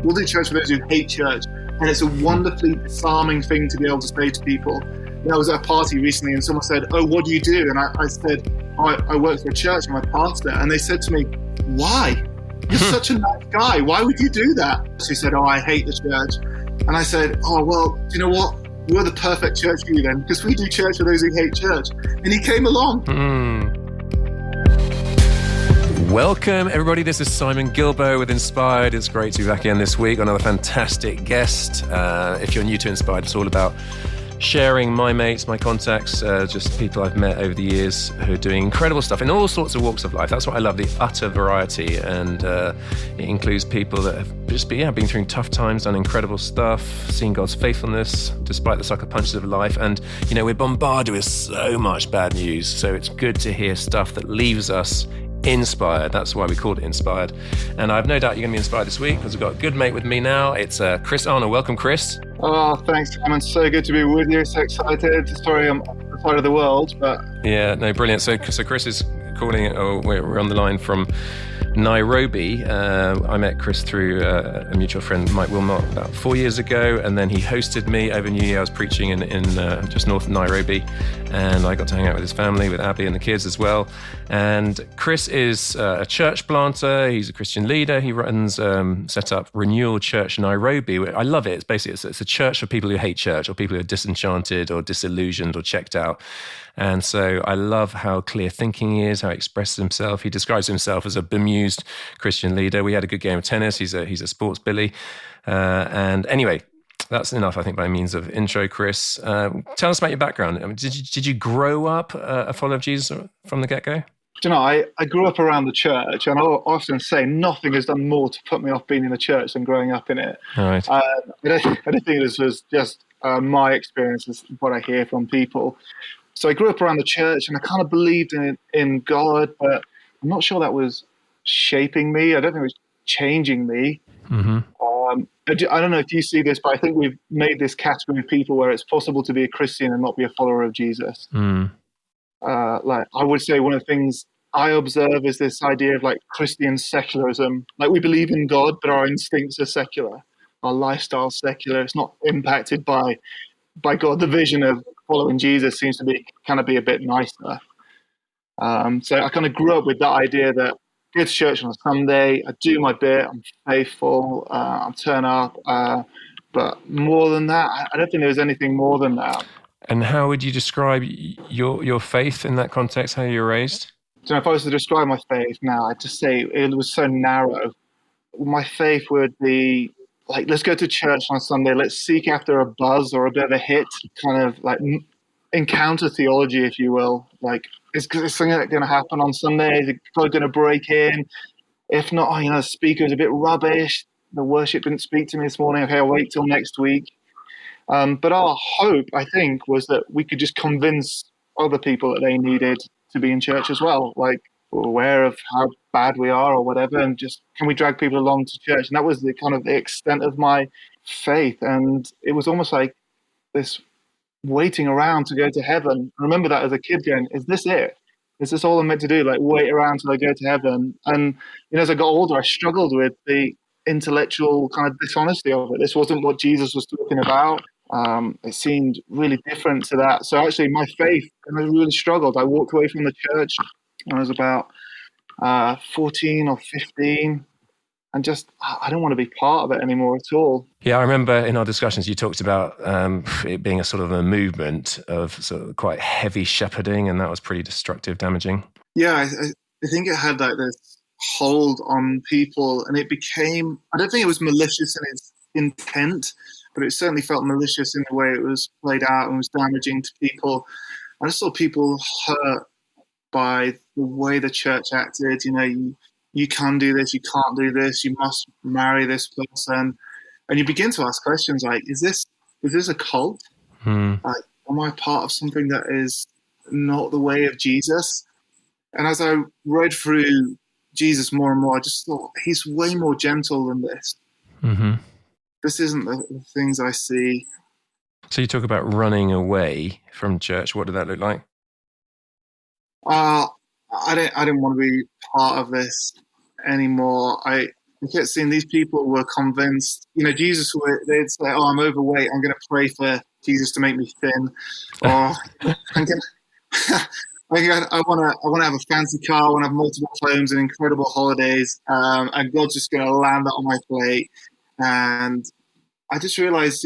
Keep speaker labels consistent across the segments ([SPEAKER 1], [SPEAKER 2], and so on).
[SPEAKER 1] we'll do church for those who hate church. And it's a wonderfully disarming thing to be able to say to people. I was at a party recently and someone said, "Oh, what do you do?" And I said, I work for a church, I'm a pastor. And they said to me, "Why? You're such a nice guy. Why would you do that?" So he said, "Oh, I hate the church." And I said, "Oh, well, do you know what? We're the perfect church for you then, because we do church for those who hate church." And he came along.
[SPEAKER 2] Welcome, everybody. This is Simon Gilbo with Inspired. It's great to be back again this week. Another fantastic guest. If you're new to Inspired, it's all about sharing my mates, my contacts, just people I've met over the years who are doing incredible stuff in all sorts of walks of life. That's what I love, the utter variety. And it includes people that have just been through tough times, done incredible stuff, seen God's faithfulness despite the sucker punches of life. And, you know, we're bombarded with so much bad news. So it's good to hear stuff that leaves us inspired. That's why we called it Inspired. And I have no doubt you're going to be inspired this week because we've got a good mate with me now. It's Chris Arnold. Welcome, Chris.
[SPEAKER 1] Oh, thanks, Simon. So good to be with you. So excited. Sorry, I'm on the side of the world, but...
[SPEAKER 2] Yeah, no, brilliant. So Chris is calling, we're on the line from Nairobi. I met Chris through a mutual friend, Mike Wilmot, about 4 years ago, and then he hosted me over New Year. I was preaching in just north of Nairobi, and I got to hang out with his family, with Abby and the kids as well. And Chris is a church planter. He's a Christian leader. He runs, set up Renewal Church Nairobi. I love it. It's a church for people who hate church or people who are disenchanted or disillusioned or checked out. And so I love how clear thinking he is, how he expresses himself. He describes himself as a bemused Christian leader. We had a good game of tennis. He's a sports Billy. And anyway, that's enough, I think, by means of intro, Chris. Tell us about your background. I mean, did you grow up a follower of Jesus from the get-go?
[SPEAKER 1] You know, I grew up around the church, and I often say nothing has done more to put me off being in the church than growing up in it.
[SPEAKER 2] All right.
[SPEAKER 1] I don't think this was just my experience, is what I hear from people. So I grew up around the church, and I kind of believed in God, but I'm not sure that was shaping me. I don't think it was changing me. Mm-hmm. I don't know if you see this, but I think we've made this category of people where it's possible to be a Christian and not be a follower of Jesus. Like I would say, one of the things I observe is this idea of like Christian secularism. Like we believe in God, but our instincts are secular. Our lifestyle's secular. It's not impacted by God. The vision of following Jesus seems to be a bit nicer. So I kind of grew up with that idea that I go to church on a Sunday, I do my bit, I'm faithful, I turn up. But more than that, I don't think there was anything more than that.
[SPEAKER 2] And how would you describe your faith in that context, how you were raised?
[SPEAKER 1] So if I was to describe my faith now, I'd just say it was so narrow. My faith would be like, let's go to church on Sunday, let's seek after a buzz or a bit of a hit, kind of like encounter theology, if you will. Like, is something going to happen on Sunday? Is God going to break in? If not, the speaker's a bit rubbish. The worship didn't speak to me this morning. Okay, I'll wait till next week. But our hope, I think, was that we could just convince other people that they needed to be in church as well. Like, we're aware of how bad we are or whatever, and just can we drag people along to church? And that was the kind of the extent of my faith. And it was almost like this waiting around to go to heaven. I remember that as a kid going, is this it? Is this all I'm meant to do? Like wait around till I go to heaven? And as I got older, I struggled with the intellectual kind of dishonesty of it. This wasn't what Jesus was talking about. It seemed really different to that. So actually my faith, and I really struggled. I walked away from the church when I was about 14 or 15. And just, I don't want to be part of it anymore at all.
[SPEAKER 2] Yeah, I remember in our discussions, you talked about it being a sort of a movement of sort of quite heavy shepherding, and that was pretty destructive, damaging.
[SPEAKER 1] Yeah, I think it had like this hold on people, and it became, I don't think it was malicious in its intent, but it certainly felt malicious in the way it was played out and was damaging to people. I just saw people hurt by the way the church acted. You can do this, you can't do this, you must marry this person. And you begin to ask questions like, is this a cult? Like, am I part of something that is not the way of Jesus? And as I read through Jesus more and more, I just thought, he's way more gentle than this. Mm-hmm. This isn't the things I see.
[SPEAKER 2] So you talk about running away from church. What did that look like?
[SPEAKER 1] I didn't want to be part of this anymore. I I kept seeing these people were convinced, they'd say, oh, I'm overweight. I'm going to pray for Jesus to make me thin. Or I'm going to, I want to have a fancy car. I want to have multiple homes and incredible holidays. And God's just going to land that on my plate. And I just realized,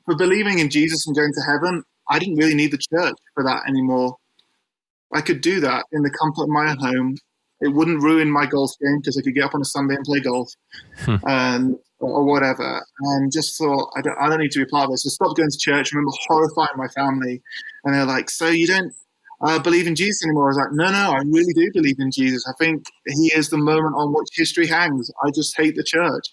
[SPEAKER 1] for believing in Jesus and going to heaven, I didn't really need the church for that anymore. I could do that in the comfort of my own home. It wouldn't ruin my golf game because I could get up on a Sunday and play golf, or whatever. And just thought, I don't need to be part of this. So I stopped going to church. I remember horrifying my family, and they're like, "So you don't believe in Jesus anymore?" I was like, "No, I really do believe in Jesus. I think he is the moment on which history hangs. I just hate the church."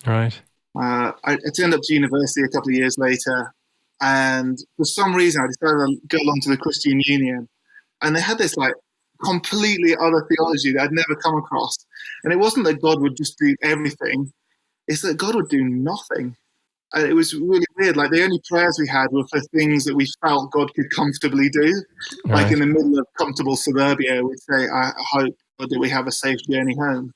[SPEAKER 2] Right.
[SPEAKER 1] I turned up to university a couple of years later, and for some reason I decided to go along to the Christian Union, and they had this completely other theology that I'd never come across. And it wasn't that God would just do everything, it's that God would do nothing. And it was really weird. The only prayers we had were for things that we felt God could comfortably do.
[SPEAKER 2] Right.
[SPEAKER 1] Like in the middle of comfortable suburbia, we'd say, I hope that we have a safe journey home.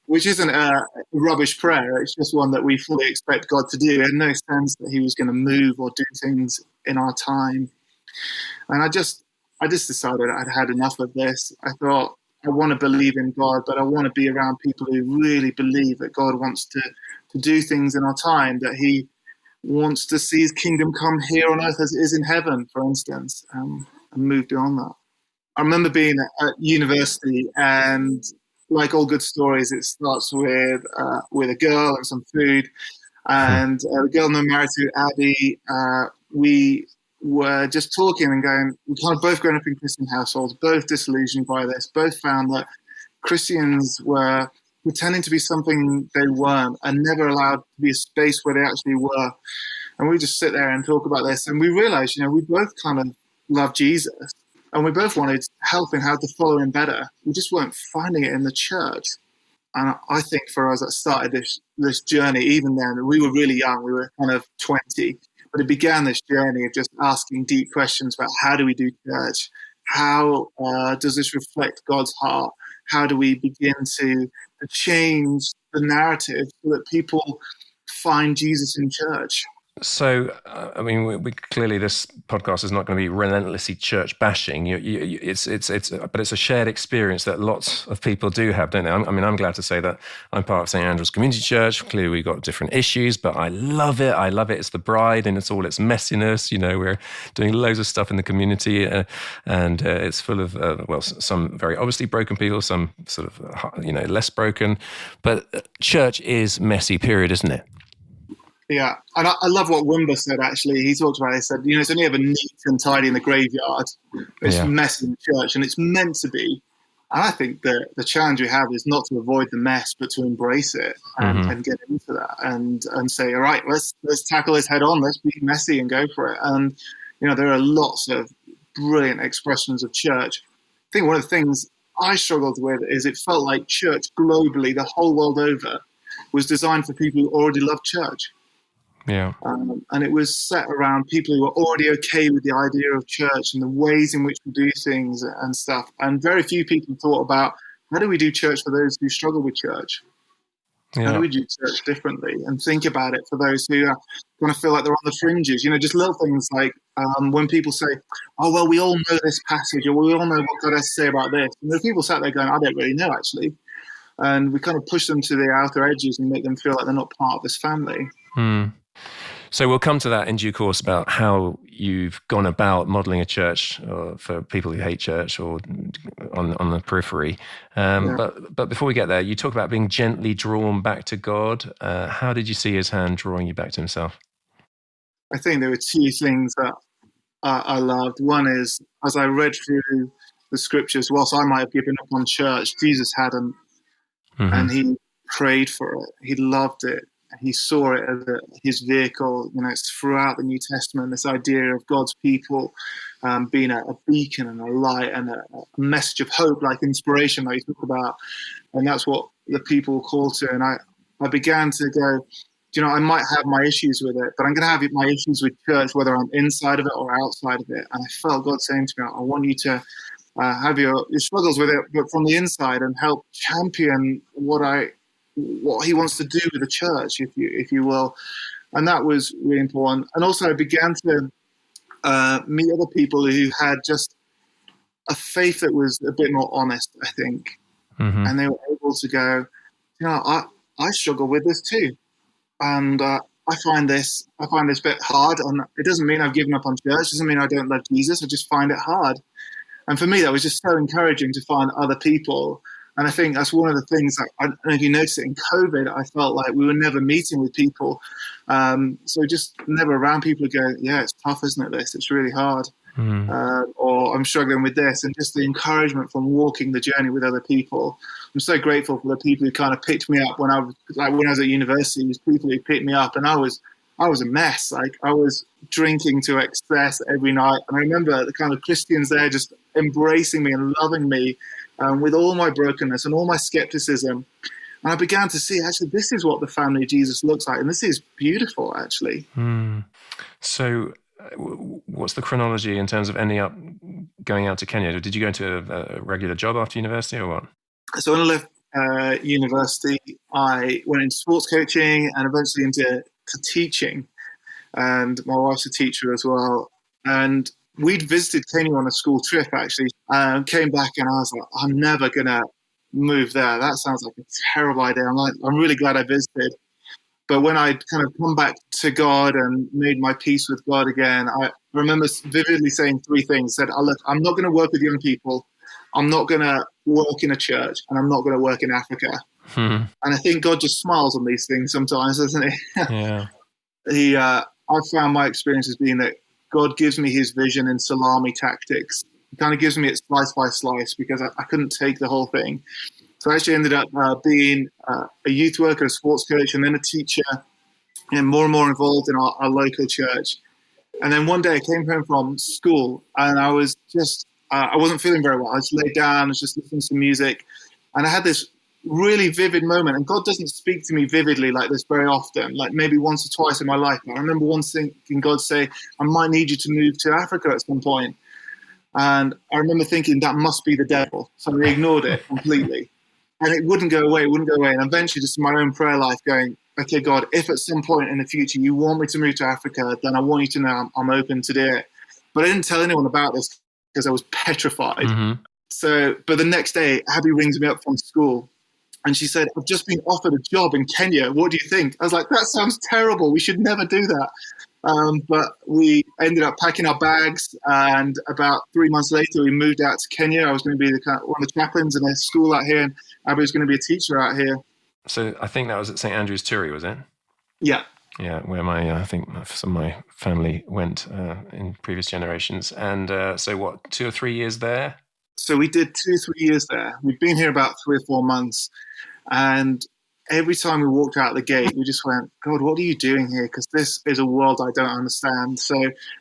[SPEAKER 1] Which isn't a rubbish prayer. It's just one that we fully expect God to do. It had no sense that he was going to move or do things in our time. And I just decided I'd had enough of this. I thought, I want to believe in God, but I want to be around people who really believe that God wants to do things in our time, that he wants to see his kingdom come here on earth as it is in heaven, for instance, and move beyond that. I remember being at university, and like all good stories, it starts with a girl and some food. And the girl I'm married to, Abby, we were just talking and going, we kind of both grown up in Christian households, both disillusioned by this, both found that Christians were pretending to be something they weren't and never allowed to be a space where they actually were. And we just sit there and talk about this, and we realized, we both kind of love Jesus, and we both wanted help in how to follow him better. We just weren't finding it in the church. And I think for us that started this journey, even then, we were really young, we were kind of 20, but it began this journey of just asking deep questions about how do we do church? How does this reflect God's heart? How do we begin to change the narrative so that people find Jesus in church?
[SPEAKER 2] So, I mean, we clearly this podcast is not going to be relentlessly church bashing. But it's a shared experience that lots of people do have, don't they? I mean, I'm glad to say that I'm part of St. Andrew's Community Church. Clearly, we've got different issues, but I love it. I love it. It's the bride, and it's all its messiness. We're doing loads of stuff in the community, and it's full of some very obviously broken people, some sort of less broken. But church is messy. Period, isn't it?
[SPEAKER 1] Yeah, and I love what Wimber said, actually. He talked about it. He said, it's only ever neat and tidy in the graveyard. It's messy in the church, and it's meant to be. And I think that the challenge we have is not to avoid the mess, but to embrace it and get into that and say, all right, let's tackle this head on. Let's be messy and go for it. And, there are lots of brilliant expressions of church. I think one of the things I struggled with is it felt like church globally, the whole world over, was designed for people who already love church.
[SPEAKER 2] Yeah.
[SPEAKER 1] And it was set around people who were already okay with the idea of church and the ways in which we do things and stuff. And very few people thought about, how do we do church for those who struggle with church? Yeah. How do we do church differently? And think about it for those who are going to feel like they're on the fringes. Just little things like when people say, oh, well, we all know this passage, or we all know what God has to say about this. And there are people sat there going, I don't really know, actually. And we kind of push them to the outer edges and make them feel like they're not part of this family.
[SPEAKER 2] So we'll come to that in due course about how you've gone about modelling a church for people who hate church or on the periphery. But before we get there, you talk about being gently drawn back to God. How did you see his hand drawing you back to himself?
[SPEAKER 1] I think there were two things that I loved. One is, as I read through the scriptures, whilst I might have given up on church, Jesus hadn't. And he prayed for it. He loved it. He saw it as his vehicle. It's throughout the New Testament, this idea of God's people being a beacon and a light and a message of hope, like inspiration that you talk about. And that's what the people call to. And I began to go, I might have my issues with it, but I'm going to have my issues with church, whether I'm inside of it or outside of it. And I felt God saying to me, I want you to have your struggles with it, but from the inside, and help champion what I what he wants to do with the church, if you will. And that was really important. And also I began to meet other people who had just a faith that was a bit more honest, I think.
[SPEAKER 2] Mm-hmm.
[SPEAKER 1] And they were able to go, I struggle with this too. And I find this bit hard. And it doesn't mean I've given up on church. It doesn't mean I don't love Jesus. I just find it hard. And for me, that was just so encouraging to find other people. And I think that's one of the things that, I don't know if you noticed it in COVID, I felt like we were never meeting with people. So just never around people who go, yeah, it's tough, isn't it, this? It's really hard. Or I'm struggling with this. And just the encouragement from walking the journey with other people. I'm so grateful for the people who kind of picked me up when I was at university. These people who picked me up, and I was a mess. Like, I was drinking to excess every night. And I remember the kind of Christians there just embracing me and loving me with all my brokenness and all my skepticism. And I began to see, actually, this is what the family of Jesus looks like. And this is beautiful, actually.
[SPEAKER 2] So what's the chronology in terms of ending up going out to Kenya? Did you go into a regular job after university or what?
[SPEAKER 1] So when I left university, I went into sports coaching and eventually into teaching. And my wife's a teacher as well. And we'd visited Kenya on a school trip, actually. Came back and I was like, I'm never going to move there. That sounds like a terrible idea. I'm really glad I visited. But when I kind of come back to God and made my peace with God again, I remember vividly saying three things. I said, look, I'm not going to work with young people. I'm not going to work in a church, and I'm not going to work in Africa. And I think God just smiles on these things sometimes, doesn't he? Yeah. I've found my experience as being that God gives me his vision in salami tactics. He kind of gives me it slice by slice because I couldn't take the whole thing. So I actually ended up being a youth worker, a sports coach, and then a teacher, and more involved in our local church. And then one day I came home from school and I was just, I wasn't feeling very well. I just laid down, I was just listening to music. And I had this really vivid moment. And God doesn't speak to me vividly like this very often, like maybe once or twice in my life. But I remember once thinking God say, I might need you to move to Africa at some point. And I remember thinking that must be the devil. So I ignored it completely. And it wouldn't go away. And eventually just in my own prayer life going, okay, God, if at some point in the future you want me to move to Africa, then I want you to know I'm open to do it. But I didn't tell anyone about this because I was petrified. So, but the next day, Abby rings me up from school and she said, I've just been offered a job in Kenya. What do you think? I was like, that sounds terrible. We should never do that. But we ended up packing our bags, and about 3 months later, we moved out to Kenya. I was going to be one of the chaplains in a school out here, and Abby was going to be a teacher out here.
[SPEAKER 2] So I think that was at St. Andrew's Turi, was it?
[SPEAKER 1] Yeah.
[SPEAKER 2] Yeah, where I think some of my family went in previous generations. And so what, 2 or 3 years there?
[SPEAKER 1] So we did 2-3 years there. We'd been here about 3 or 4 months. And every time we walked out the gate, we just went, God, what are you doing here? Because this is a world I don't understand. So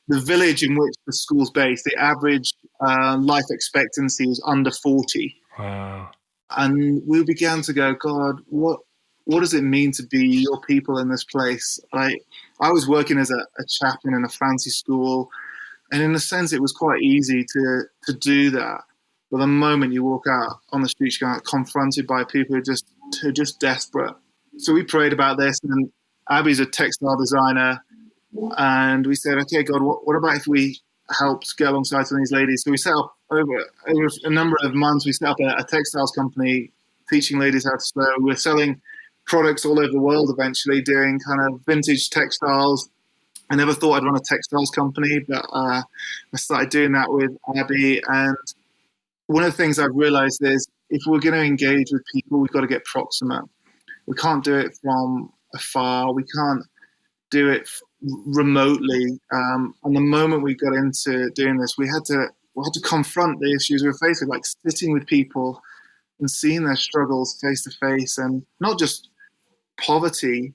[SPEAKER 1] the village in which the school's based, the average life expectancy is under 40.
[SPEAKER 2] Wow.
[SPEAKER 1] And we began to go, God, what does it mean to be your people in this place? I was working as a chaplain in a fancy school, and in a sense, it was quite easy to do that. But the moment you walk out on the street, you're confronted by people who are just desperate. So we prayed about this, and Abby's a textile designer, and we said, okay, God, what about if we helped get alongside some of these ladies? So we set up over a number of months. We set up a textiles company, teaching ladies how to sew. We're selling products all over the world. Eventually, doing kind of vintage textiles. I never thought I'd run a textiles company, but I started doing that with Abby. And one of the things I've realized is if we're going to engage with people, we've got to get proximate. We can't do it from afar. We can't do it remotely. And the moment we got into doing this, we had to confront the issues we were facing, like sitting with people and seeing their struggles face to face, and not just poverty,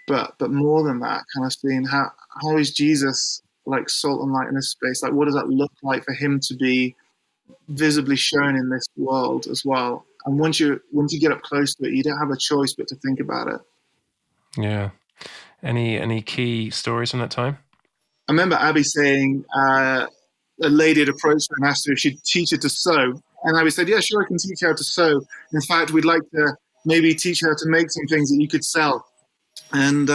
[SPEAKER 1] but more than that, kind of seeing how is Jesus like salt and light in this space? Like, what does that look like for him to be visibly shown in this world as well? And once you get up close to it, you don't have a choice but to think about it.
[SPEAKER 2] Yeah. Any key stories from that time?
[SPEAKER 1] I remember Abby saying a lady had approached her and asked her if she'd teach her to sew. And Abby said, yeah, sure, I can teach you how to sew. In fact, we'd like to maybe teach her to make some things that you could sell. And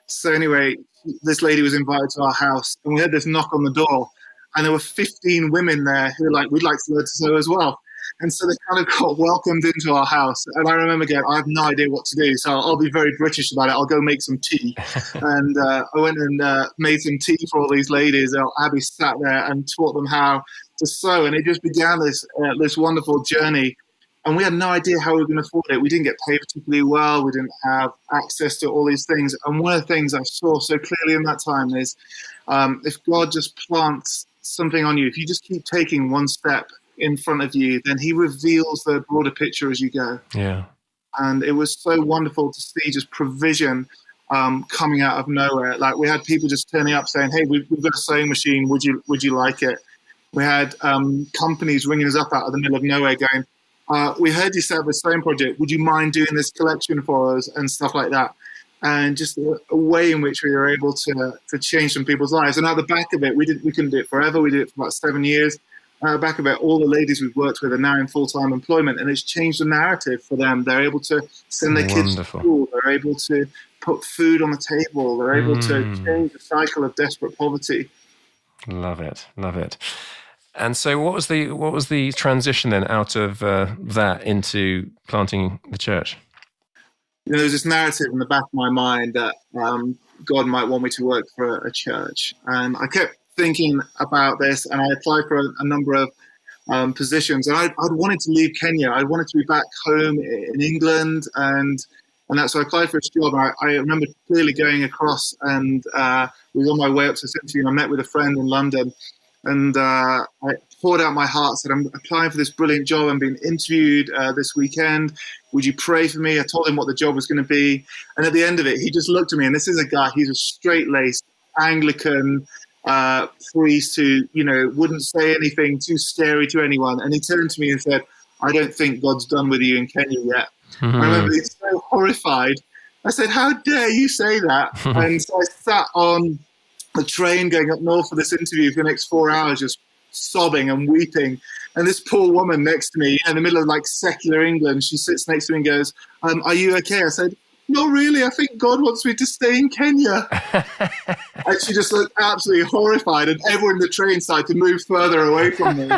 [SPEAKER 1] so anyway, this lady was invited to our house, and we had this knock on the door, and there were 15 women there who were like, we'd like to learn to sew as well. And so they kind of got welcomed into our house. And I remember going, I have no idea what to do, so I'll be very British about it. I'll go make some tea. And I went and made some tea for all these ladies. Abby sat there and taught them how to sew. And it just began this wonderful journey. And we had no idea how we were going to afford it. We didn't get paid particularly well. We didn't have access to all these things. And one of the things I saw so clearly in that time is if God just plants something on you, if you just keep taking one step in front of you, then he reveals the broader picture as you go.
[SPEAKER 2] Yeah.
[SPEAKER 1] And it was so wonderful to see just provision coming out of nowhere. Like we had people just turning up saying, hey, we've got a sewing machine. Would you like it? We had companies ringing us up out of the middle of nowhere going, we heard you set up a sewing project. Would you mind doing this collection for us and stuff like that? And just a way in which we were able to change some people's lives. And at the back of it, we couldn't do it forever. We did it for about 7 years. Back of it, all the ladies we've worked with are now in full-time employment, and it's changed the narrative for them. They're able to send their kids to school. They're able to put food on the table. They're able to change the cycle of desperate poverty.
[SPEAKER 2] Love it. And so what was the transition then out of that into planting the church?
[SPEAKER 1] There's this narrative in the back of my mind that God might want me to work for a church. And I kept thinking about this, and I applied for a number of positions. And I'd wanted to leave Kenya. I wanted to be back home in England, and that's so I applied for this job. I remember clearly going across and was on my way up to the interview, and I met with a friend in London, and I poured out my heart, said, I'm applying for this brilliant job. I'm being interviewed this weekend. Would you pray for me? I told him what the job was going to be. And at the end of it, he just looked at me, and this is a guy, he's a straight-laced Anglican priest who, wouldn't say anything too scary to anyone. And he turned to me and said, I don't think God's done with you in Kenya yet. I remember being so horrified. I said, how dare you say that? And so I sat on the train going up north for this interview for the next 4 hours, just sobbing and weeping. And this poor woman next to me in the middle of like secular England, she sits next to me and goes, are you okay? I said, not really. I think God wants me to stay in Kenya. And she just looked absolutely horrified, and everyone in the train started to move further away from me.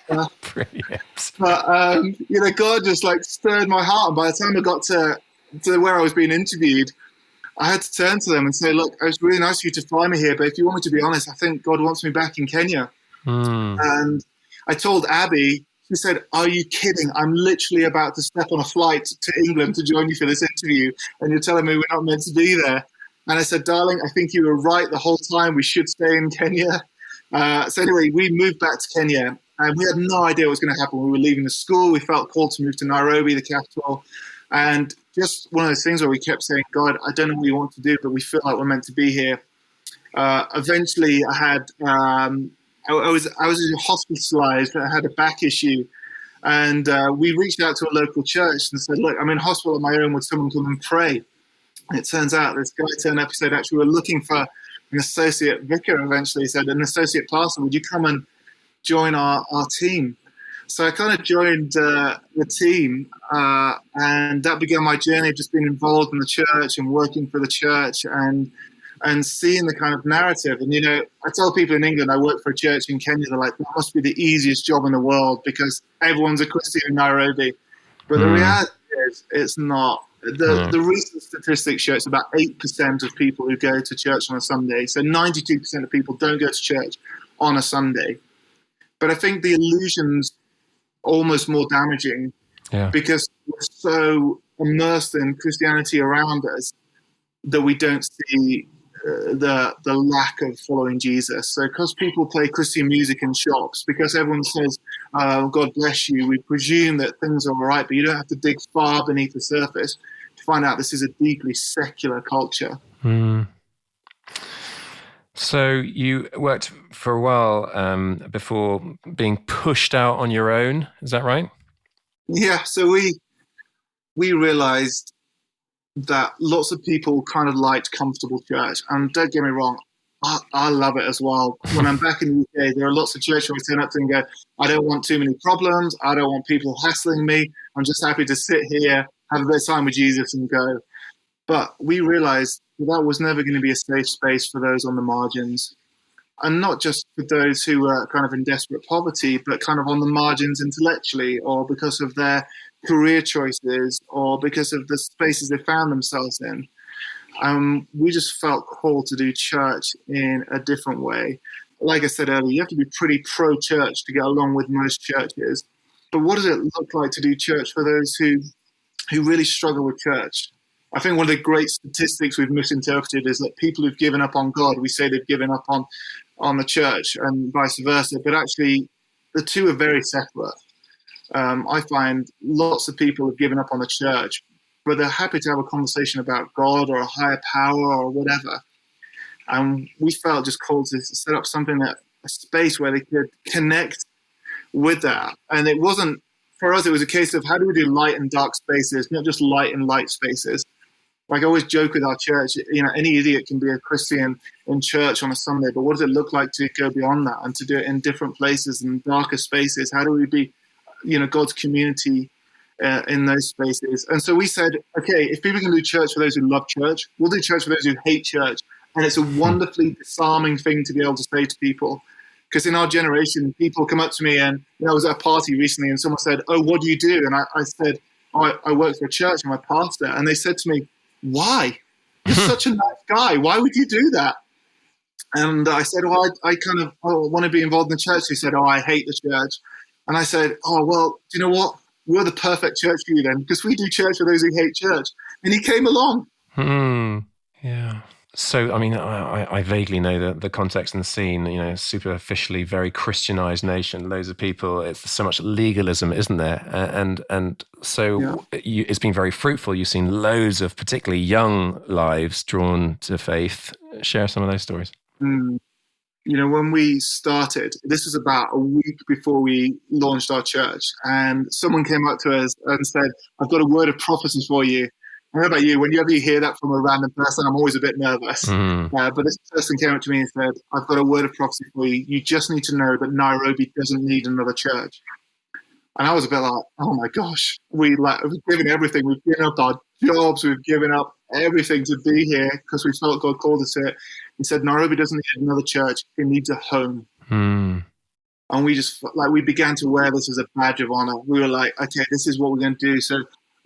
[SPEAKER 2] Brilliant.
[SPEAKER 1] But, God just like stirred my heart. And by the time I got to where I was being interviewed, I had to turn to them and say, look, it's really nice for you to fly me here, but if you want me to be honest, I think God wants me back in Kenya. And I told Abby, she said, are you kidding? I'm literally about to step on a flight to England to join you for this interview, and you're telling me we're not meant to be there. And I said, darling, I think you were right the whole time. We should stay in Kenya. So anyway, we moved back to Kenya, and we had no idea what was going to happen. We were leaving the school. We felt called to move to Nairobi, the capital. And just one of those things where we kept saying, God, I don't know what you want to do, but we feel like we're meant to be here. Eventually, I had... I was hospitalized. I had a back issue, and we reached out to a local church and said, look, I'm in hospital on my own. Would someone come and pray? And it turns out this guy turned up and said, actually, we're looking for an associate vicar. Eventually, he said, an associate pastor, would you come and join our team? So I kind of joined the team, and that began my journey of just being involved in the church and working for the church and seeing the kind of narrative. And, I tell people in England, I work for a church in Kenya, they're like, that must be the easiest job in the world because everyone's a Christian in Nairobi. But the reality is it's not. The recent statistics show it's about 8% of people who go to church on a Sunday. So 92% of people don't go to church on a Sunday. But I think the illusion's almost more damaging because we're so immersed in Christianity around us that we don't see the lack of following Jesus. So because people play Christian music in shops, because everyone says, God bless you, we presume that things are all right, but you don't have to dig far beneath the surface to find out this is a deeply secular culture.
[SPEAKER 2] So you worked for a while before being pushed out on your own, is that right?
[SPEAKER 1] Yeah, so we realized that lots of people kind of liked comfortable church. And don't get me wrong, I love it as well. When I'm back in the UK, there are lots of churches where I turn up to and go, I don't want too many problems. I don't want people hassling me. I'm just happy to sit here have a bit of time with Jesus and go. But we realized that was never going to be a safe space for those on the margins. And not just for those who were kind of in desperate poverty, but kind of on the margins intellectually, or because of their career choices, or because of the spaces they found themselves in. We just felt called to do church in a different way. Like I said earlier, you have to be pretty pro-church to get along with most churches. But what does it look like to do church for those who really struggle with church? I think one of the great statistics we've misinterpreted is that people who've given up on God, we say they've given up on the church and vice versa, but actually the two are very separate. I find lots of people have given up on the church, but they're happy to have a conversation about God or a higher power or whatever. And we felt just called to set up something a space where they could connect with that. And it wasn't, for us, it was a case of how do we do light and dark spaces, not just light and light spaces. Like I always joke with our church, any idiot can be a Christian in church on a Sunday, but what does it look like to go beyond that and to do it in different places and darker spaces? How do we be, God's community in those spaces? And so we said, okay, if people can do church for those who love church, we'll do church for those who hate church. And it's a wonderfully disarming thing to be able to say to people. Because in our generation, people come up to me and I was at a party recently and someone said, oh, what do you do? And I said, oh, I work for a church, I'm a pastor. And they said to me, why? You're such a nice guy. Why would you do that? And I said, well, I want to be involved in the church. He said, oh, I hate the church. And I said, oh, well, do you know what? We're the perfect church for you then, because we do church for those who hate church. And he came along.
[SPEAKER 2] Yeah. So, I mean, I vaguely know the context and the scene, superficially very Christianized nation, loads of people, it's so much legalism, isn't there? And so it's been very fruitful. You've seen loads of particularly young lives drawn to faith. Share some of those stories.
[SPEAKER 1] When we started, this was about a week before we launched our church, and someone came up to us and said, I've got a word of prophecy for you. I don't know about you, whenever you hear that from a random person, I'm always a bit nervous. But this person came up to me and said, I've got a word of prophecy for you. You just need to know that Nairobi doesn't need another church. And I was a bit like, oh my gosh, we've given everything. We've given up our jobs. We've given up everything to be here because we felt God called us here. He said, Nairobi doesn't need another church. It needs a home. And we began to wear this as a badge of honor. We were like, okay, this is what we're going to do. So,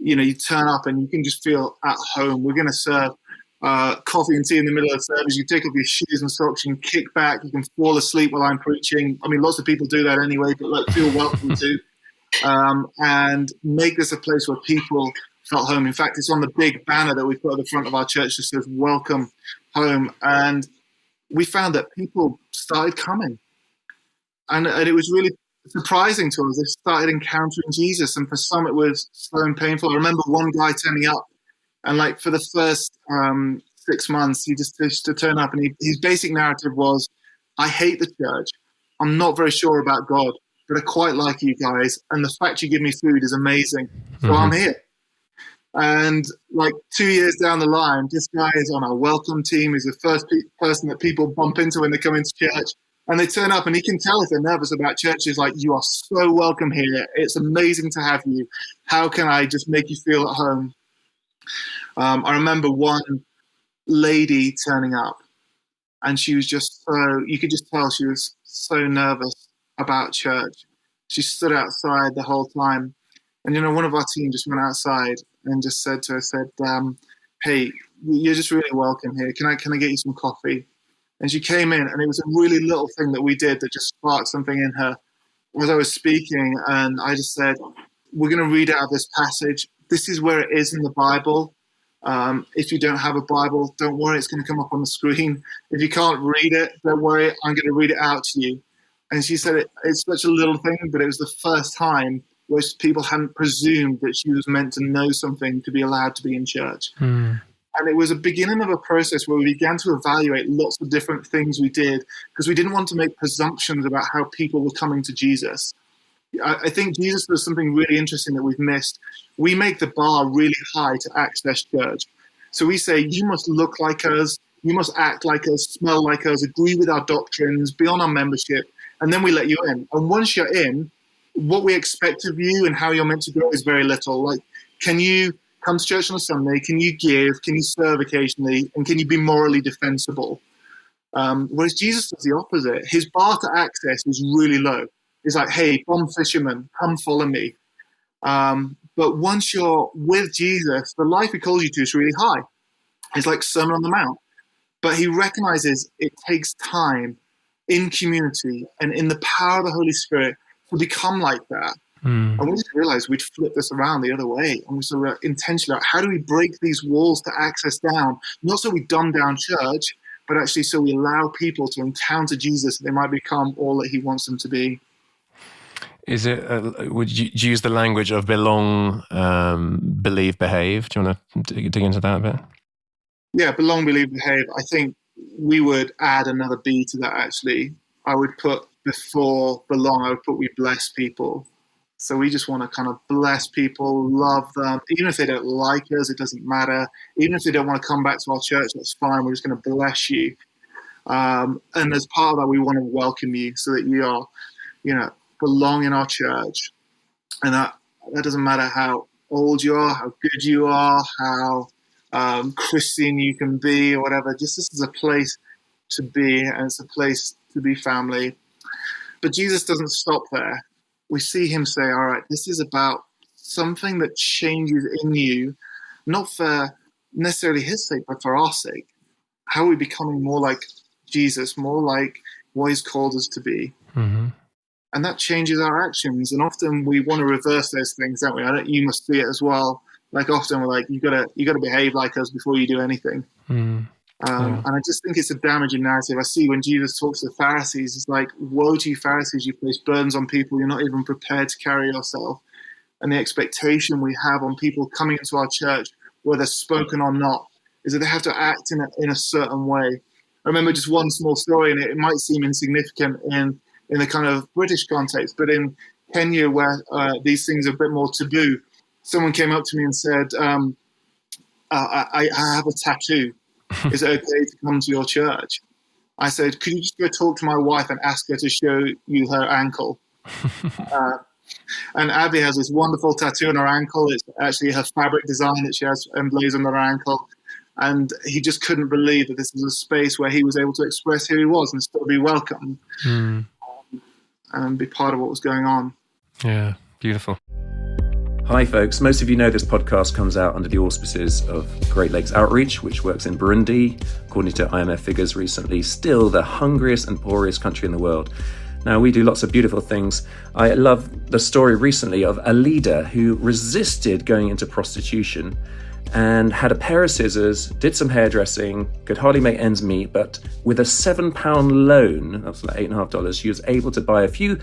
[SPEAKER 1] you turn up and you can just feel at home. We're going to serve coffee and tea in the middle of the service. You take off your shoes and socks, you can kick back, you can fall asleep while I'm preaching. I mean, lots of people do that anyway, but feel welcome to. And make this a place where people felt home. In fact, it's on the big banner that we put at the front of our church that says, welcome home. And we found that people started coming. And it was really surprising to us. They started encountering Jesus, and for some it was slow and painful. I remember one guy turning up, and for the first 6 months, he just used to turn up, and his basic narrative was, I hate the church. I'm not very sure about God, but I quite like you guys, and the fact you give me food is amazing, so I'm here. And 2 years down the line, this guy is on our welcome team. He's the first person that people bump into when they come into church. And they turn up and he can tell if they're nervous about church. He's like, you are so welcome here. It's amazing to have you. How can I just make you feel at home? I remember one lady turning up and she was just you could just tell she was so nervous about church. She stood outside the whole time. And, one of our team just went outside and just said to her, hey, you're just really welcome here. Can I get you some coffee? And she came in, and it was a really little thing that we did that just sparked something in her. As I was speaking, and I just said, we're going to read out of this passage. This is where it is in the Bible. If you don't have a Bible, don't worry, it's going to come up on the screen. If you can't read it, don't worry, I'm going to read it out to you. And she said, it's such a little thing, but it was the first time where people hadn't presumed that she was meant to know something to be allowed to be in church. And it was a beginning of a process where we began to evaluate lots of different things we did, because we didn't want to make presumptions about how people were coming to Jesus. I think Jesus does something really interesting that we've missed. We make the bar really high to access church. So we say, you must look like us, you must act like us, smell like us, agree with our doctrines, be on our membership, and then we let you in. And once you're in, what we expect of you and how you're meant to grow is very little. Can you come to church on a Sunday? Can you give? Can you serve occasionally? And can you be morally defensible? Whereas Jesus does the opposite. His bar to access is really low. He's like, hey, bomb fisherman, come follow me. But once you're with Jesus, the life he calls you to is really high. It's like Sermon on the Mount. But he recognizes it takes time in community and in the power of the Holy Spirit to become like that. And we just realized we'd flip this around the other way. And we sort of intentionally, how do we break these walls to access down? Not so we dumb down church, but actually so we allow people to encounter Jesus, they might become all that he wants them to be.
[SPEAKER 2] Is it, would you use the language of belong, believe, behave? Do you want to dig into that a bit?
[SPEAKER 1] Yeah, belong, believe, behave. I think we would add another B to that, actually. I would put before belong, I would put we bless people. So we just want to kind of bless people, love them. Even if they don't like us, it doesn't matter. Even if they don't want to come back to our church, that's fine. We're just going to bless you. And as part of that, we want to welcome you so that you are, belong in our church. And that doesn't matter how old you are, how good you are, how Christian you can be or whatever. Just this is a place to be, and it's a place to be family. But Jesus doesn't stop there. We see him say, all right, this is about something that changes in you, not for necessarily his sake, but for our sake. How are we becoming more like Jesus, more like what he's called us to be? Mm-hmm. And that changes our actions. And often we want to reverse those things, don't we? You must see it as well. Like often we're like, you gotta behave like us before you do anything. Mm. And I just think it's a damaging narrative. I see when Jesus talks to the Pharisees, it's like, woe to you Pharisees, you place burdens on people you're not even prepared to carry yourself. And the expectation we have on people coming into our church, whether spoken or not, is that they have to act in a certain way. I remember just one small story, and it might seem insignificant in the kind of British context, but in Kenya, where these things are a bit more taboo, someone came up to me and said, I have a tattoo. Is it okay to come to your church? I said, could you just go talk to my wife and ask her to show you her ankle? And Abby has this wonderful tattoo on her ankle. It's actually her fabric design that she has emblazoned on her ankle. And he just couldn't believe that this was a space where he was able to express who he was and still be welcome and be part of what was going on.
[SPEAKER 2] Yeah, beautiful.
[SPEAKER 3] Hi folks, most of you know this podcast comes out under the auspices of Great Lakes Outreach, which works in Burundi, according to IMF figures recently, still the hungriest and poorest country in the world. Now, we do lots of beautiful things. I love the story recently of a leader who resisted going into prostitution and had a pair of scissors, did some hairdressing, could hardly make ends meet, but with a £7 loan, that's like $8.50, she was able to buy a few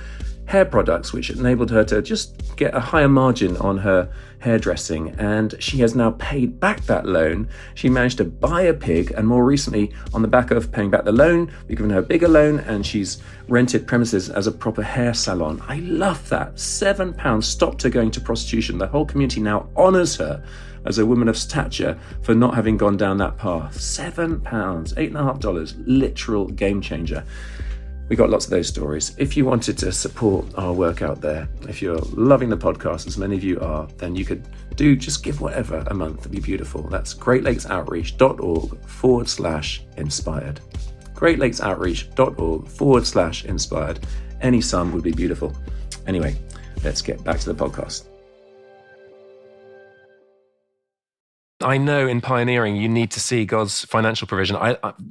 [SPEAKER 3] hair products, which enabled her to just get a higher margin on her hairdressing. And she has now paid back that loan. She managed to buy a pig, and more recently, on the back of paying back the loan, we've given her a bigger loan, and she's rented premises as a proper hair salon. I love that. £7 stopped her going to prostitution. The whole community now honours her as a woman of stature for not having gone down that path. £7, $8.50, literal game changer. We got lots of those stories. If you wanted to support our work out there, if you're loving the podcast, as many of you are, then you could just give whatever a month. It'd be beautiful. That's greatlakesoutreach.org/inspired. greatlakesoutreach.org/inspired. Any sum would be beautiful. Anyway, let's get back to the podcast.
[SPEAKER 2] I know in pioneering, you need to see God's financial provision.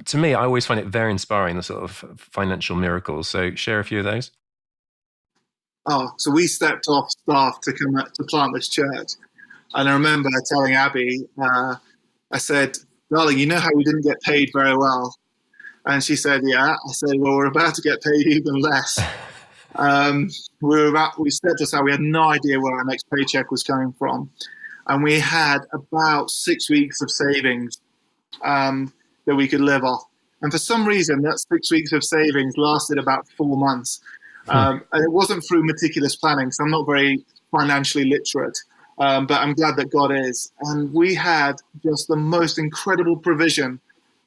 [SPEAKER 2] To me, I always find it very inspiring, the sort of financial miracles. So share a few of those.
[SPEAKER 1] So we stepped off staff to come to plant this church. And I remember telling Abby, I said, darling, you know how we didn't get paid very well? And she said, yeah. I said, well, we're about to get paid even less. We stepped aside. We had no idea where our next paycheck was coming from. And we had about 6 weeks of savings that we could live off. And for some reason, that 6 weeks of savings lasted about 4 months. And it wasn't through meticulous planning, so I'm not very financially literate. But I'm glad that God is. And we had just the most incredible provision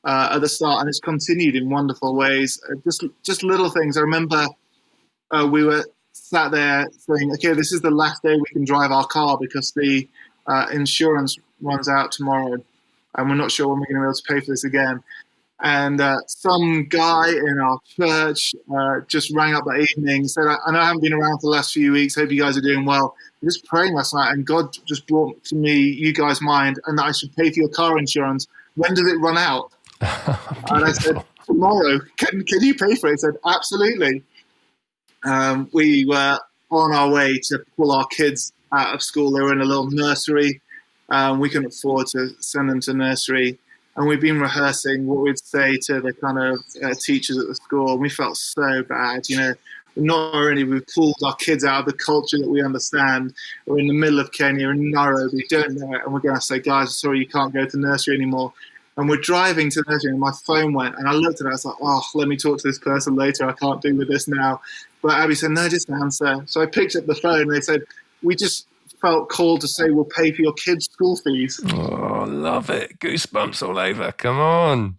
[SPEAKER 1] at the start, and it's continued in wonderful ways. Just little things. I remember we were sat there saying, okay, this is the last day we can drive our car because the insurance runs out tomorrow, and we're not sure when we're going to be able to pay for this again. And some guy in our church just rang up that evening, said, I know I haven't been around for the last few weeks. Hope you guys are doing well. I was just praying last night, and God just brought to me you guys' mind, and that I should pay for your car insurance. When does it run out? And I said, tomorrow. Can you pay for it? He said, absolutely. We were on our way to pull our kids out of school. They were in a little nursery. We couldn't afford to send them to nursery. And we've been rehearsing what we'd say to the kind of teachers at the school. We felt so bad, Not only we pulled our kids out of the culture that we understand. We're in the middle of Kenya, in Nairobi, don't know it, and we're going to say, guys, sorry, you can't go to nursery anymore. And we're driving to nursery, and my phone went, and I looked at it, I was like, oh, let me talk to this person later. I can't deal with this now. But Abby said, no, just answer. So I picked up the phone, and they said, we just felt called to say we'll pay for your kids' school fees.
[SPEAKER 2] Oh, love it. Goosebumps all over. Come on.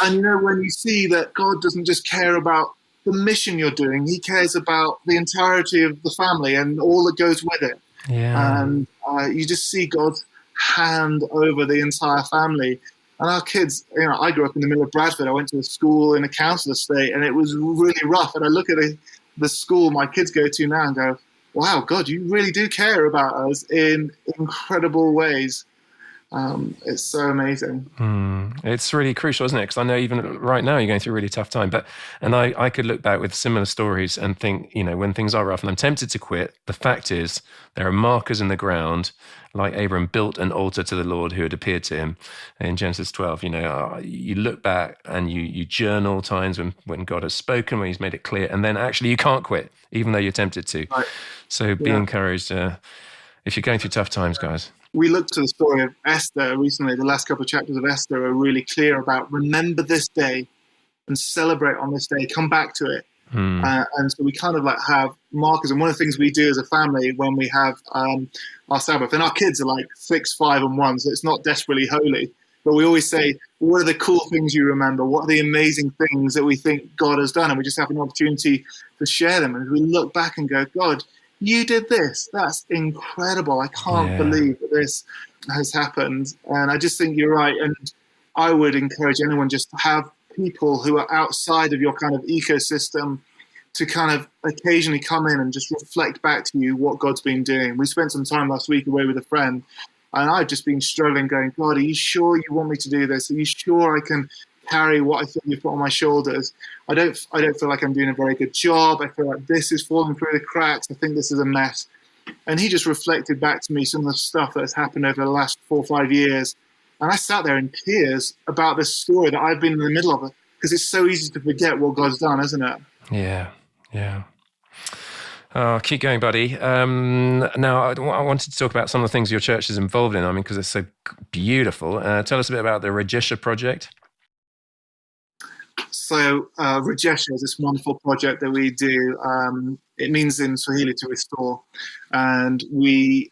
[SPEAKER 1] And when you see that God doesn't just care about the mission you're doing, he cares about the entirety of the family and all that goes with it.
[SPEAKER 2] Yeah.
[SPEAKER 1] And you just see God's hand over the entire family. And our kids, I grew up in the middle of Bradford. I went to a school in a council estate, and it was really rough. And I look at the school my kids go to now and go, wow, God, you really do care about us in incredible ways. It's so amazing.
[SPEAKER 2] It's really crucial, isn't it? Because I know even right now you're going through a really tough time. And I could look back with similar stories and think, when things are rough and I'm tempted to quit, the fact is there are markers in the ground, like Abram built an altar to the Lord who had appeared to him in Genesis 12. You look back and you journal times when God has spoken, when he's made it clear, and then actually you can't quit, even though you're tempted to. Right. So be encouraged if you're going through tough times, guys.
[SPEAKER 1] We looked at the story of Esther recently. The last couple of chapters of Esther are really clear about remember this day and celebrate on this day. Come back to it. And so we kind of have markers. And one of the things we do as a family when we have our Sabbath, and our kids are 6, 5, and 1, so it's not desperately holy. But we always say, what are the cool things you remember? What are the amazing things that we think God has done? And we just have an opportunity to share them. And we look back and go, God, you did this. That's incredible. I can't believe that this has happened. And I just think you're right. And I would encourage anyone just to have people who are outside of your kind of ecosystem to kind of occasionally come in and just reflect back to you what God's been doing. We spent some time last week away with a friend, and I've just been struggling going, God, are you sure you want me to do this? Are you sure I can carry what I think you've put on my shoulders? I don't feel like I'm doing a very good job. I feel like this is falling through the cracks. I think this is a mess. And he just reflected back to me some of the stuff that's happened over the last 4 or 5 years. And I sat there in tears about this story that I've been in the middle of it, because it's so easy to forget what God's done, isn't it?
[SPEAKER 2] Yeah. Oh, keep going, buddy. Now, I wanted to talk about some of the things your church is involved in, because it's so beautiful. Tell us a bit about the Rejesha project.
[SPEAKER 1] So Rejesha is this wonderful project that we do. It means in Swahili to restore. And we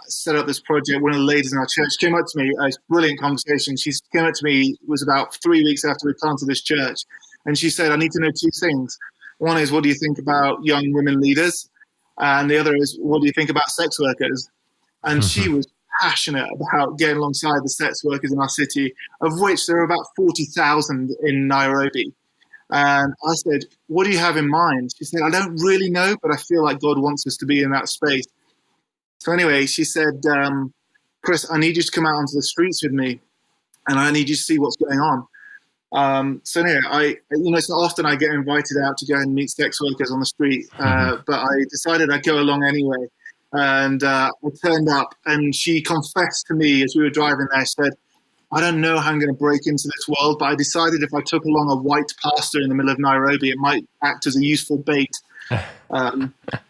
[SPEAKER 1] set up this project. One of the ladies in our church came up to me, a brilliant conversation. She came up to me, it was about 3 weeks after we planted this church. And she said, I need to know 2 things. One is, what do you think about young women leaders? And the other is, what do you think about sex workers? And she was passionate about getting alongside the sex workers in our city, of which there are about 40,000 in Nairobi. And I said, what do you have in mind? She said, I don't really know, but I feel like God wants us to be in that space. So anyway, she said, Chris, I need you to come out onto the streets with me, and I need you to see what's going on. So anyway, it's not often I get invited out to go and meet sex workers on the street, but I decided I'd go along anyway. And I turned up, and she confessed to me as we were driving there. She said, I don't know how I'm going to break into this world, but I decided if I took along a white pastor in the middle of Nairobi, it might act as a useful bait.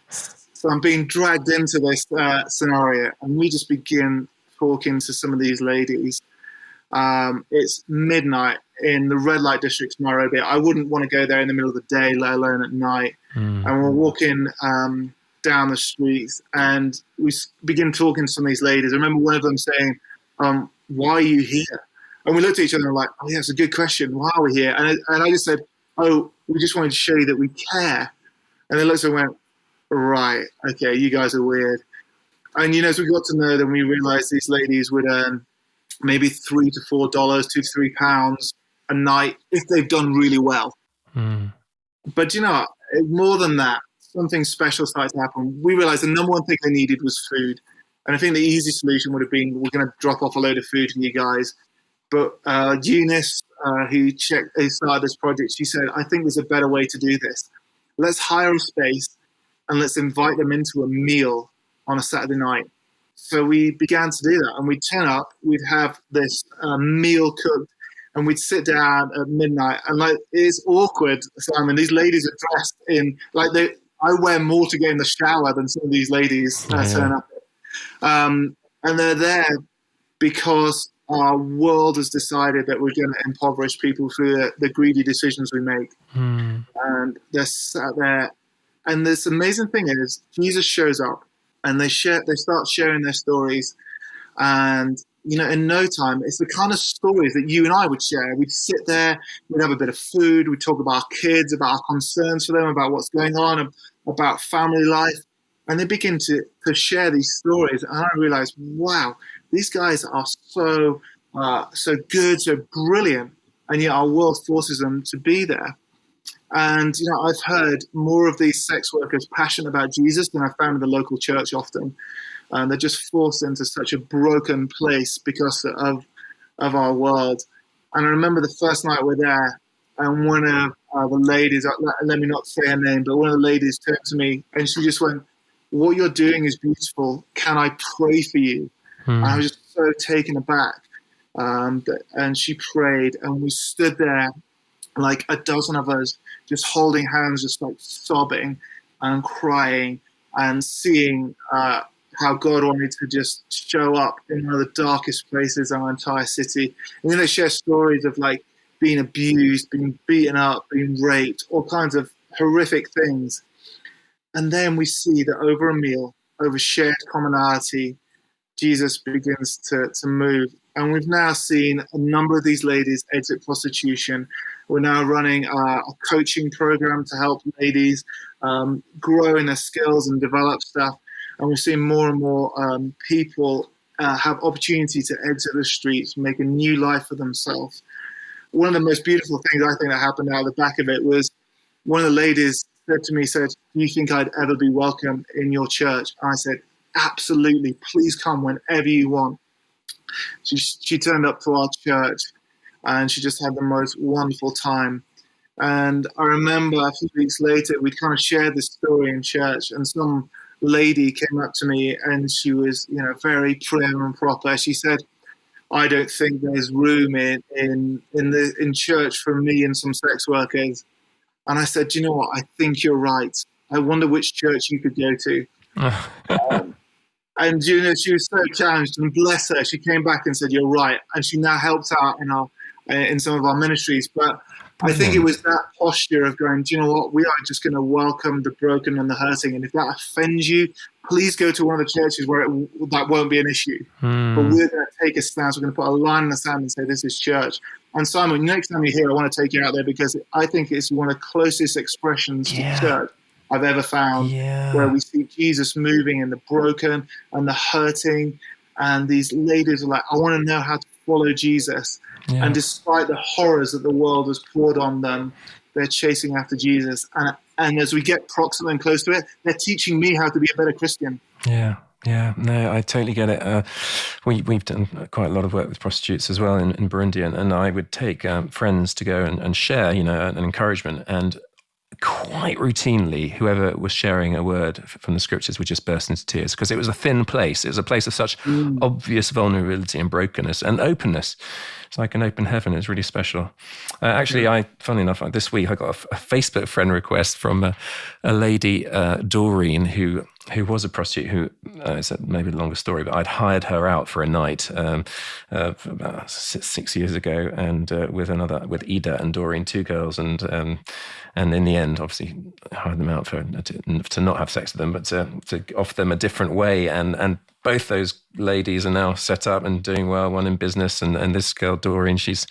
[SPEAKER 1] So I'm being dragged into this scenario, and we just begin talking to some of these ladies. It's midnight in the red light district of Nairobi. I wouldn't want to go there in the middle of the day, let alone at night. And we're walking down the streets, and we begin talking to some of these ladies. I remember one of them saying, why are you here? And we looked at each other and were like, oh yeah, it's a good question. Why are we here? And I just said, oh, we just wanted to show you that we care. And they looked and went, right, okay, you guys are weird. And, as we got to know them, we realized these ladies would earn maybe $3 to $4, £2 to £3 a night if they've done really well. But, more than that, something special started to happen. We realized the number one thing they needed was food. And I think the easy solution would have been, we're going to drop off a load of food for you guys. But Eunice, who started this project, she said, I think there's a better way to do this. Let's hire a space and let's invite them into a meal on a Saturday night. So we began to do that, and we'd turn up, we'd have this meal cooked, and we'd sit down at midnight. And it's awkward, Simon. These ladies are dressed in I wear more to get in the shower than some of these ladies turn up. And they're there because our world has decided that we're going to impoverish people through the greedy decisions we make. And they're sat there. And this amazing thing is, Jesus shows up, and they start sharing their stories. And, in no time, it's the kind of stories that you and I would share. We'd sit there, we'd have a bit of food, we'd talk about our kids, about our concerns for them, about what's going on, about family life. And they begin to share these stories. And I realized, wow, these guys are so good, so brilliant. And yet our world forces them to be there. And, I've heard more of these sex workers passionate about Jesus than I found in the local church often. They're just forced into such a broken place because of our world. And I remember the first night we're there, and one of the ladies, let me not say her name, but one of the ladies turned to me and she just went, what you're doing is beautiful. Can I pray for you? And I was just so taken aback. And she prayed, and we stood there, like a dozen of us, just holding hands, just like sobbing and crying and seeing how God wanted to just show up in one of the darkest places in our entire city. And then they share stories of being abused, being beaten up, being raped, all kinds of horrific things. And then we see that over a meal, over shared commonality, Jesus begins to move. And we've now seen a number of these ladies exit prostitution. We're now running a coaching program to help ladies grow in their skills and develop stuff. And we've seen more and more people have opportunity to exit the streets, make a new life for themselves. One of the most beautiful things I think that happened out of the back of it was one of the ladies said to me, do you think I'd ever be welcome in your church? And I said, absolutely, please come whenever you want. She turned up to our church, and she just had the most wonderful time. And I remember a few weeks later, we kind of shared this story in church, and some lady came up to me, and she was, very prim and proper. She said, I don't think there's room in church for me and some sex workers. And I said, you know what? I think you're right. I wonder which church you could go to. And she was so challenged, and bless her, she came back and said, you're right. And she now helps out in some of our ministries. But I think it was that posture of going, do you know what? We are just going to welcome the broken and the hurting. And if that offends you, please go to one of the churches where that won't be an issue. But we're going to take a stance. We're going to put a line in the sand and say, this is church. And Simon, next time you're here, I want to take you out there, because I think it's one of the closest expressions to church I've ever found, where we see Jesus moving in the broken and the hurting. And these ladies are like, I want to know how to follow Jesus. Yeah. And despite the horrors that the world has poured on them, they're chasing after Jesus. And as we get proximate and close to it, they're teaching me how to be a better Christian.
[SPEAKER 2] Yeah. Yeah, no, I totally get it. We've done quite a lot of work with prostitutes as well in Burundi, and I would take friends to go and share, an encouragement. And quite routinely, whoever was sharing a word from the scriptures would just burst into tears, because it was a thin place. It was a place of such obvious vulnerability and brokenness and openness. It's like an open heaven. It's really special. Actually, funnily enough, this week I got a Facebook friend request from a lady, Doreen, who was a prostitute, who, it's maybe a longer story, but I'd hired her out for a night about 6 years ago, and with Ida and Doreen, two girls, and in the end, obviously, hired them out to not have sex with them, but to offer them a different way, and both those ladies are now set up and doing well, one in business, and this girl, Doreen, she's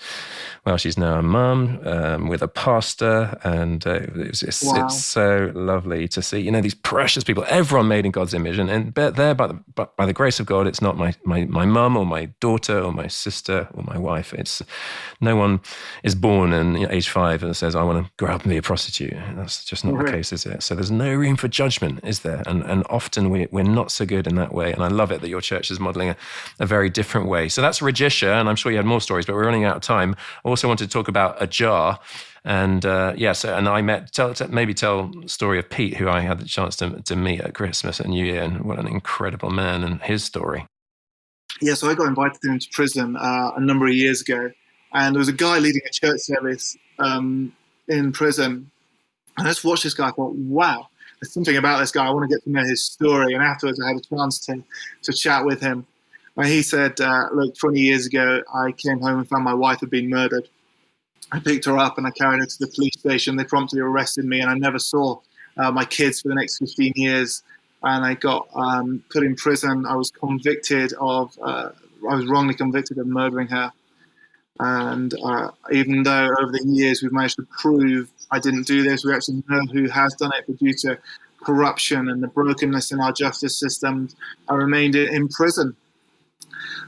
[SPEAKER 2] now a mum with a pastor, and it's so lovely to see, you know, these precious people, everyone made in God's image, and there by the grace of God, it's not my mum or my daughter or my sister or my wife. It's no one is born and, you know, age 5 and says, I want to grow up and be a prostitute. That's just not the case, is it? So there's no room for judgment, is there? And often we're not so good in that way. And I love it that your church is modeling a very different way. So that's Regisha, and I'm sure you had more stories, but we're running out of time. I also wanted to talk about Ajar. And and I met, tell the story of Pete, who I had the chance to meet at Christmas and New Year, and what an incredible man, and his story.
[SPEAKER 1] Yeah, so I got invited into prison a number of years ago, and there was a guy leading a church service in prison. And I just watched this guy. I thought, wow, there's something about this guy. I want to get to know his story. And afterwards, I had a chance to chat with him. And he said, look, 20 years ago, I came home and found my wife had been murdered. I picked her up and I carried her to the police station. They promptly arrested me, and I never saw my kids for the next 15 years. And I got put in prison. I was wrongly convicted of murdering her. And even though over the years we've managed to prove I didn't do this, we actually know who has done it, but due to corruption and the brokenness in our justice system, I remained in prison.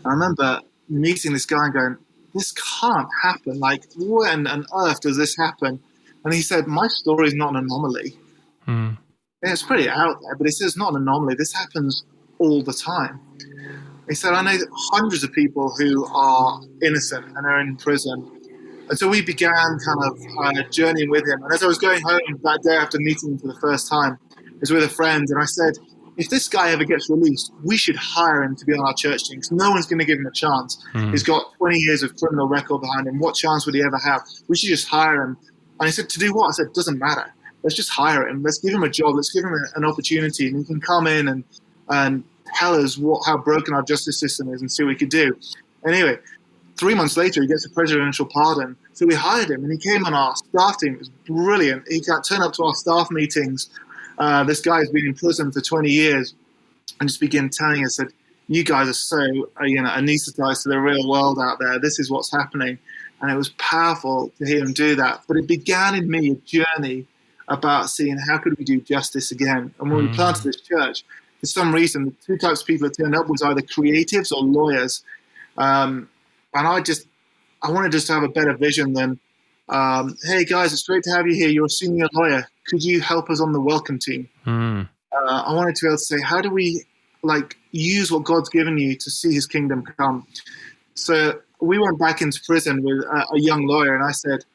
[SPEAKER 1] I remember meeting this guy and going, this can't happen. Like, when on earth does this happen? And he said, my story is not an anomaly. Yeah, it's pretty out there, but he says it's not an anomaly. This happens all the time. He said, I know hundreds of people who are innocent and are in prison. And so we began kind of journeying with him. And as I was going home that day after meeting him for the first time, I was with a friend, and I said, if this guy ever gets released, we should hire him to be on our church team, because no one's going to give him a chance. He's got 20 years of criminal record behind him. What chance would he ever have? We should just hire him. And he said, to do what? I said, it doesn't matter. Let's just hire him. Let's give him a job. Let's give him an opportunity, and he can come in and tell us how broken our justice system is and see what we could do. Anyway, 3 months later, he gets a presidential pardon. So we hired him, and he came on our staff team. It was brilliant. He got turned up to our staff meetings. This guy has been in prison for 20 years, and just began telling us that you guys are so anesthetized to the real world out there. This is what's happening. And it was powerful to hear him do that. But it began in me a journey about seeing how could we do justice again. And when we planted this church, for some reason, the two types of people that turned up was either creatives or lawyers. And I wanted just to have a better vision than, hey guys, it's great to have you here. You're a senior lawyer. Could you help us on the welcome team? I wanted to be able to say, how do we use what God's given you to see his kingdom come? So we went back into prison with a young lawyer, and I said,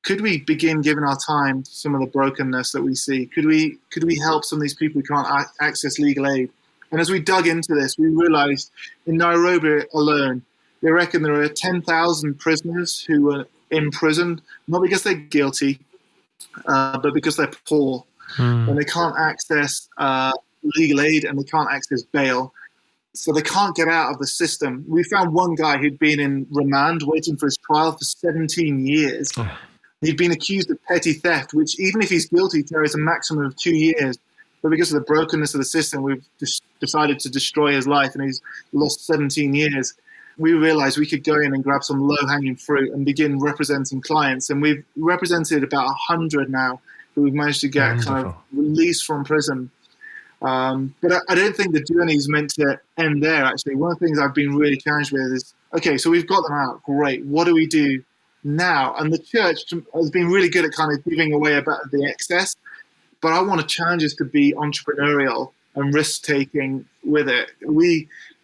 [SPEAKER 1] could we begin giving our time to some of the brokenness that we see? Could we help some of these people who can't access legal aid? And as we dug into this, we realized in Nairobi alone, they reckon there are 10,000 prisoners who are in prison, not because they're guilty, but because they're poor, and they can't access legal aid, and they can't access bail. So they can't get out of the system. We found one guy who'd been in remand waiting for his trial for 17 years. He'd been accused of petty theft, which even if he's guilty, carries a maximum of 2 years. But because of the brokenness of the system, we've decided to destroy his life, and he's lost 17 years. We realized we could go in and grab some low-hanging fruit and begin representing clients. And we've represented about 100 now who we've managed to get kind of released from prison. But I don't think the journey is meant to end there, actually. One of the things I've been really challenged with is, okay, so we've got them out. Great. What do we do now? And the church has been really good at kind of giving away about the excess. But I want to challenge us to be entrepreneurial and risk-taking with it.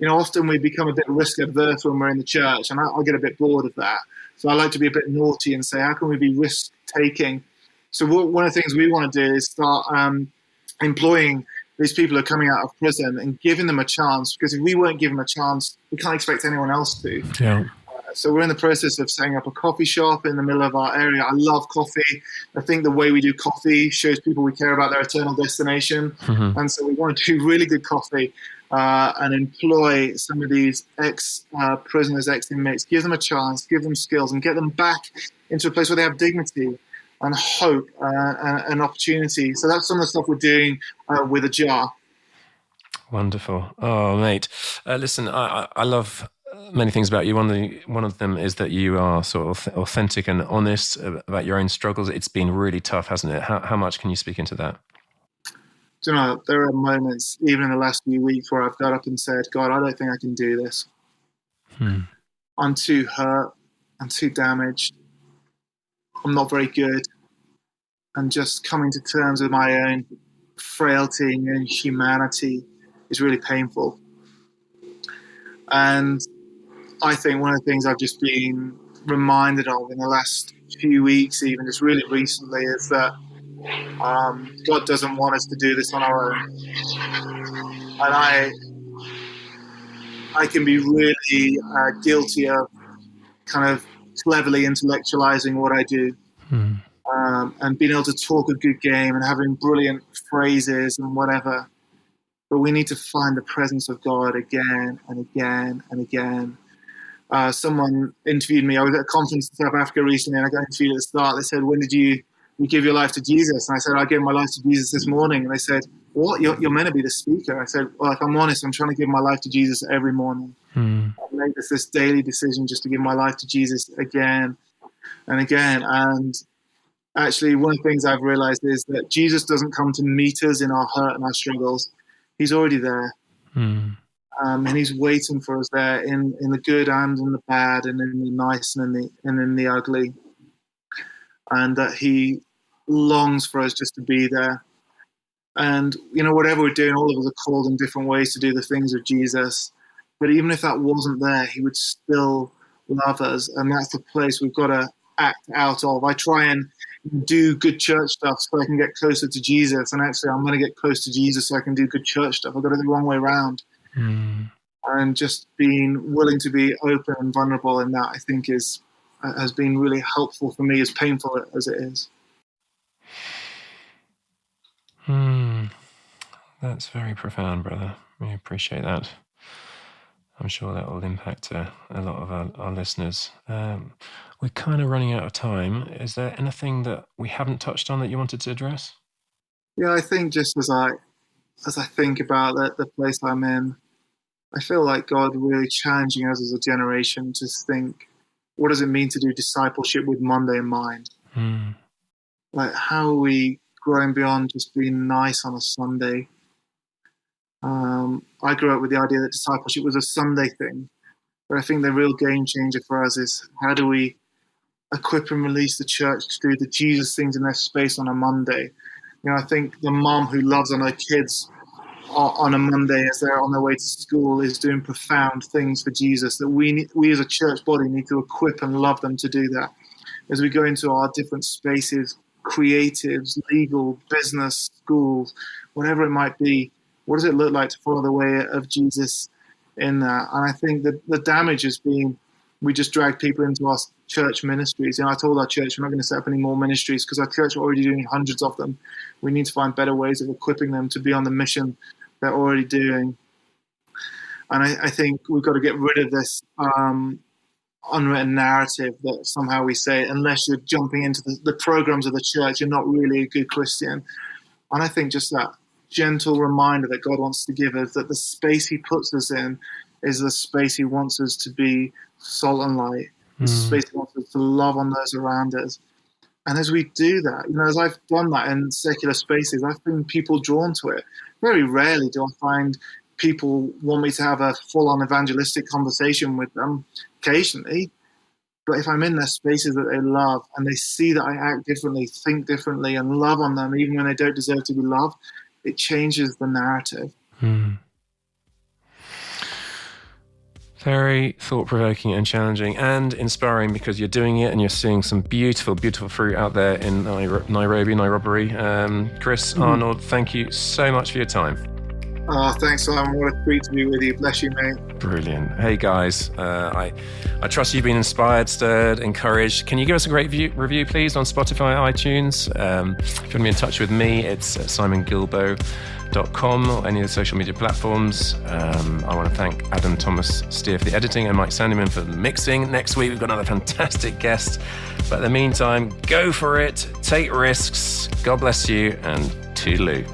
[SPEAKER 1] Often we become a bit risk-averse when we're in the church, and I'll get a bit bored of that. So I like to be a bit naughty and say, how can we be risk-taking? So one of the things we want to do is start employing these people who are coming out of prison and giving them a chance, because if we won't give them a chance, we can't expect anyone else to. Yeah. So we're in the process of setting up a coffee shop in the middle of our area. I love coffee. I think the way we do coffee shows people we care about their eternal destination. And so we want to do really good coffee and employ some of these ex-prisoners, ex-inmates, give them a chance, give them skills, and get them back into a place where they have dignity and hope and opportunity. So that's some of the stuff we're doing with Ajar.
[SPEAKER 2] Wonderful. Oh, mate. Listen, I love many things about you. One of them is that you are sort of authentic and honest about your own struggles. It's been really tough, hasn't it? How much can you speak into that?
[SPEAKER 1] Do you know, there are moments, even in the last few weeks, where I've got up and said, God, I don't think I can do this. I'm too hurt. I'm too damaged. I'm not very good. And just coming to terms with my own frailty and humanity is really painful. And I think one of the things I've just been reminded of in the last few weeks, even just really recently, is that God doesn't want us to do this on our own. And I can be really guilty of kind of cleverly intellectualizing what I do, and being able to talk a good game and having brilliant phrases and whatever. But we need to find the presence of God again and again and again. Someone interviewed me. I was at a conference in South Africa recently, and I got interviewed at the start. They said, when did you give your life to Jesus? And I said, I gave my life to Jesus this morning. And they said, what? You're meant to be the speaker. I said, well, if I'm honest, I'm trying to give my life to Jesus every morning. I make this daily decision just to give my life to Jesus again and again. And actually, one of the things I've realized is that Jesus doesn't come to meet us in our hurt and our struggles. He's already there. And he's waiting for us there in the good and in the bad and in the nice and in the ugly. And that he longs for us just to be there. And, you know, whatever we're doing, all of us are called in different ways to do the things of Jesus. But even if that wasn't there, he would still love us. And that's the place we've got to act out of. I try and do good church stuff so I can get closer to Jesus. And actually, I'm going to get close to Jesus so I can do good church stuff. I've got it the wrong way around. And just being willing to be open and vulnerable in that, I think, has been really helpful for me, as painful as it is.
[SPEAKER 2] That's very profound, brother. We appreciate that. I'm sure that will impact a lot of our listeners. We're kind of running out of time. Is there anything that we haven't touched on that you wanted to address?
[SPEAKER 1] Yeah, I think just as I think about the place I'm in, I feel like God really challenging us as a generation to think, what does it mean to do discipleship with Monday in mind? Like, how are we growing beyond just being nice on a Sunday? I grew up with the idea that discipleship was a Sunday thing, but I think the real game changer for us is how do we equip and release the church to do the Jesus things in their space on a Monday? You know, I think the mom who loves on her kids on a Monday as they're on their way to school is doing profound things for Jesus, that we as a church body need to equip and love them to do that. As we go into our different spaces, creatives, legal, business, schools, whatever it might be, what does it look like to follow the way of Jesus in that? And I think that the damage has been, we just drag people into our church ministries. And I told our church, we're not going to set up any more ministries because our church are already doing hundreds of them. We need to find better ways of equipping them to be on the mission they're already doing. And I think we've got to get rid of this unwritten narrative that somehow we say, unless you're jumping into the programs of the church, you're not really a good Christian. And I think just that gentle reminder that God wants to give us, that the space he puts us in is the space he wants us to be salt and light, the space he wants us to love on those around us. And as we do that, you know, as I've done that in secular spaces, I've been people drawn to it. Very rarely do I find people want me to have a full-on evangelistic conversation with them, occasionally. But if I'm in their spaces that they love and they see that I act differently, think differently, and love on them, even when they don't deserve to be loved, it changes the narrative.
[SPEAKER 2] Very thought-provoking and challenging and inspiring, because you're doing it and you're seeing some beautiful, beautiful fruit out there in Nairobi. Chris, Arnold, thank you so much for your time.
[SPEAKER 1] Oh, thanks, Simon. What a treat to be with you. Bless you, mate.
[SPEAKER 2] Brilliant. Hey, guys, I trust you've been inspired, stirred, encouraged. Can you give us a great review, please, on Spotify, iTunes? If you want to be in touch with me, it's simongilbo.com or any of the social media platforms. I want to thank Adam Thomas Steer for the editing and Mike Sandyman for the mixing. Next week, we've got another fantastic guest. But in the meantime, go for it, take risks. God bless you, and toodaloo.